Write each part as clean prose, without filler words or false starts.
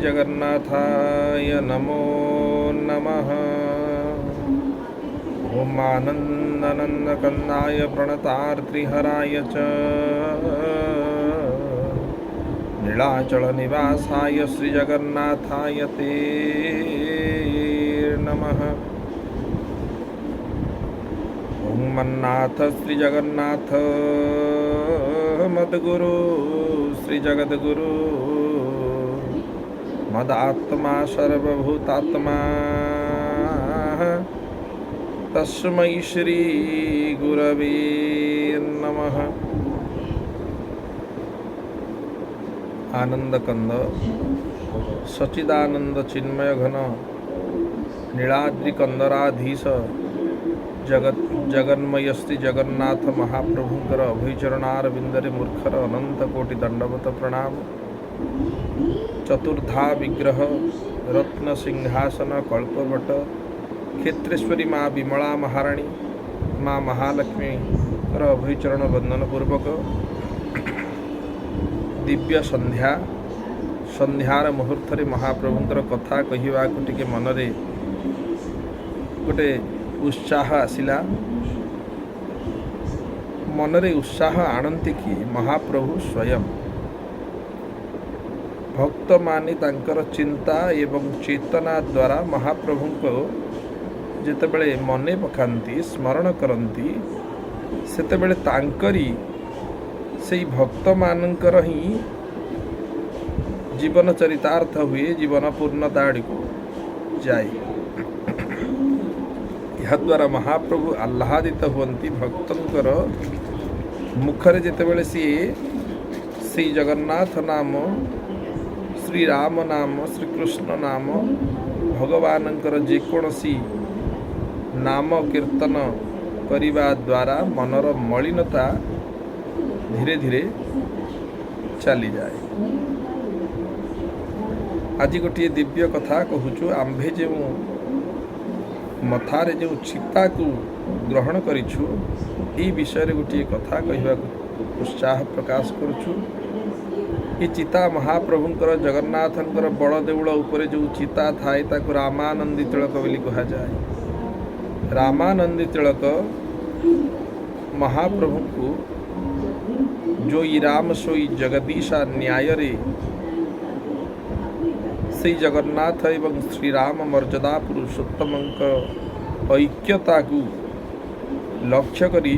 श्रीजगन्नाथाय नमो नमः। ॐ आनन्दनन्दकन्दाय प्रणतार्त्रिहराय च नीलाचलनिवासाय श्रीजगन्नाथाय ते नमः। ॐ मन्नाथ श्रीजगन्नाथ मद्गुरु श्रीजगद्गुरु मदात्मा सर्वभूतात्मा तस्मै श्री गुरवे नमः। आनंद कंद सच्चिदानंद चिन्मय घन नीलाद्रि कंदराधीश जगन्मय श्री जगन्नाथ महाप्रभुंकर अभयचरणार बिंदरे मूर्खर अनंत कोटि दंडवत प्रणाम। चतुर्धा विग्रह रत्न सिंहासन कल्पवट क्षेत्रेश्वरी माँ विमला महाराणी माँ महालक्ष्मी अभयचरण वंदन पूर्वक दिव्य संध्यार मुहूर्त महाप्रभुंकर कथा कहवा टिके मनरे गोटे उत्साह आसिला। मनरे उत्साह आणंती कि महाप्रभु स्वयं भक्त मानी तांकर चिंता एवं चेतना द्वारा महाप्रभु को जेतेबेले मने पकांती स्मरण करती सेतेबेले तांकरी से भक्त मानकर ही जीवन चरितार्थ हुए, जीवन पूर्णता आड़ को जाए। याद्वारा महाप्रभु आह्लादित हुअन्ति भक्तंकर मुखरे जेतेबेले सी श्री जगन्नाथ नाम श्री राम नाम श्री कृष्ण नाम भगवानंकर जेकोसी नाम कीर्तन करिबा द्वारा मनर मलिनता धीरे धीरे चली जाए। आज गोटे दिव्य कथा कहूचु। आंभे जो मथारे जो चिता को ग्रहण करिछु ई विषय रे गोटे कथा कहवा उत्साह प्रकाश करुछु। ये चिता महाप्रभुंकर जगन्नाथंकर बड़ देउल उपरे जो चिता थाए ताको रामानंदी तिलक बोली कहा जाए। रामानंदी तिलक महाप्रभु को जो राम सोई जगदीशा न्याय रे श्री जगन्नाथ एवं श्री राम मर्यादा पुरुषोत्तम ऐक्यता को लक्ष्य करी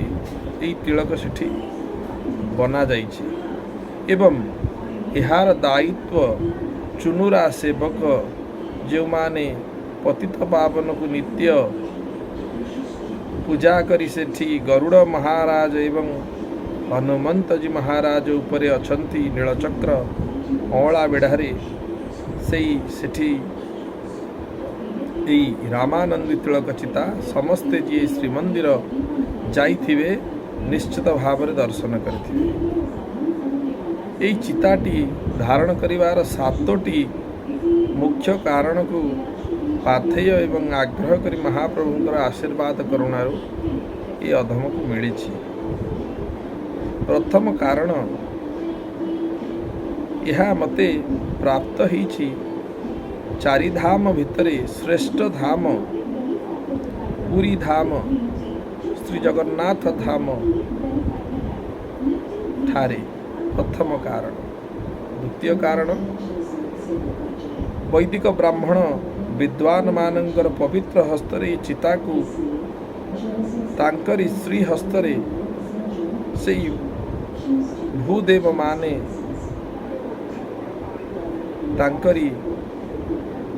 तिलक सेठी बना जाइछि एवं यार दायित्व चुनुरा सेवक जो माने पतित पावन को नित्य पूजा करी सेठी गरुड़ महाराज एवं हनुमंत जी महाराज उपरे अछंती नीलचक्र अँला बेढ़ारे सेठी रामानंदी तिलक चिता समस्ते जी श्रीमंदिर जाइथिबे निश्चित भाव दर्शन करिथिबे। यही चिताटी धारण करिवार 7टी मुख्य कारण को पाथेय एवं आग्रह करी महाप्रभुंकर आशीर्वाद करुणारू ये अधम को मिली। प्रथम कारण यह मते प्राप्त होइछि चारि धाम भितरे श्रेष्ठ धाम पुरी धाम श्री जगन्नाथ धाम ठारे प्रथम कारण। द्वितीय कारण वैदिक ब्राह्मण विद्वान मानंकर पवित्र हस्तरे चिता को तांकरी श्री हस्तरे से भूदेव माने तांकरी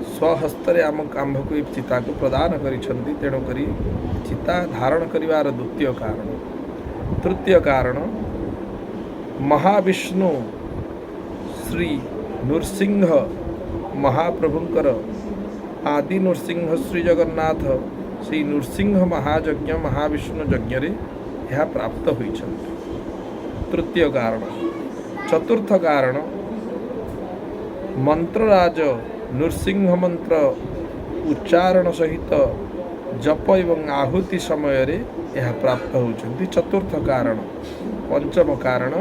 स्वहस्तरे आम्भ को चिता को प्रदान करिछन्ति। तेणुक चिता धारण करिवार द्वितीय कारण। तृतीय कारण महाविष्णु श्री नृसिंह महाप्रभुंकर आदि नृसिंह श्री जगन्नाथ श्री नृसिंह महायज्ञ महाविष्णु यज्ञ रे यह प्राप्त होइछन्ति। तृतीय कारण। चतुर्थ कारण मंत्रराज नृसिंह मंत्र उच्चारण सहित जप एवं आहुति समय रे यह प्राप्त होउछन्ति। चतुर्थ कारण। पंचम कारण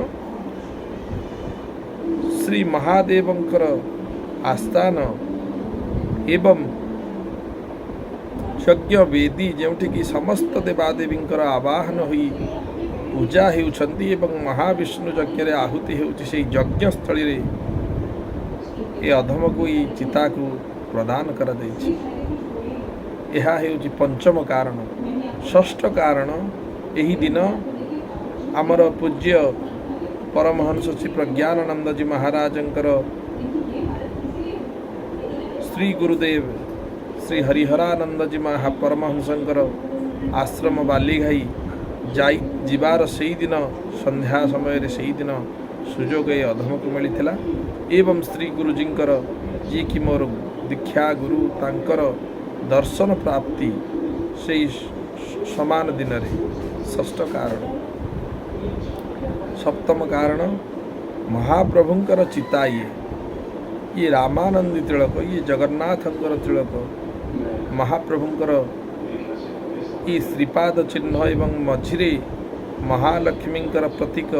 श्री महादेवंकर आस्थान एवं यज्ञ वेदी जोठिकी समस्त देवादेवींकर आवाहन होई पूजा होउछंती एवं महाविष्णु यज्ञ आहुति होउछि से यज्ञस्थली रे ए अधम को ई चिता को प्रदान कर दैछि। एहा हेउछि पंचम कारण। षष्ठ कारण एही दिन आमर पूज्य परमहंस श्री प्रज्ञानानंद जी महाराजंकर श्री गुरुदेव श्री हरिहरानंद जी परमहंसंकर आश्रम बालीघाई जाई जीवार सही दिन संध्या समय सही दिन सुजोग ए अधम को मिलता एवं श्री गुरुजींकर जी कि मोर दीक्षा गुरु तांकर दर्शन प्राप्ति से समान दिन रे षष्ठ कारण। सप्तम कारण महाप्रभुंकर चिता ये रामानंदी तिलक ये जगन्नाथंकर तिलक महाप्रभुंकर ये श्रीपाद चिन्ह एवं मझिरे महालक्ष्मींकर प्रतीक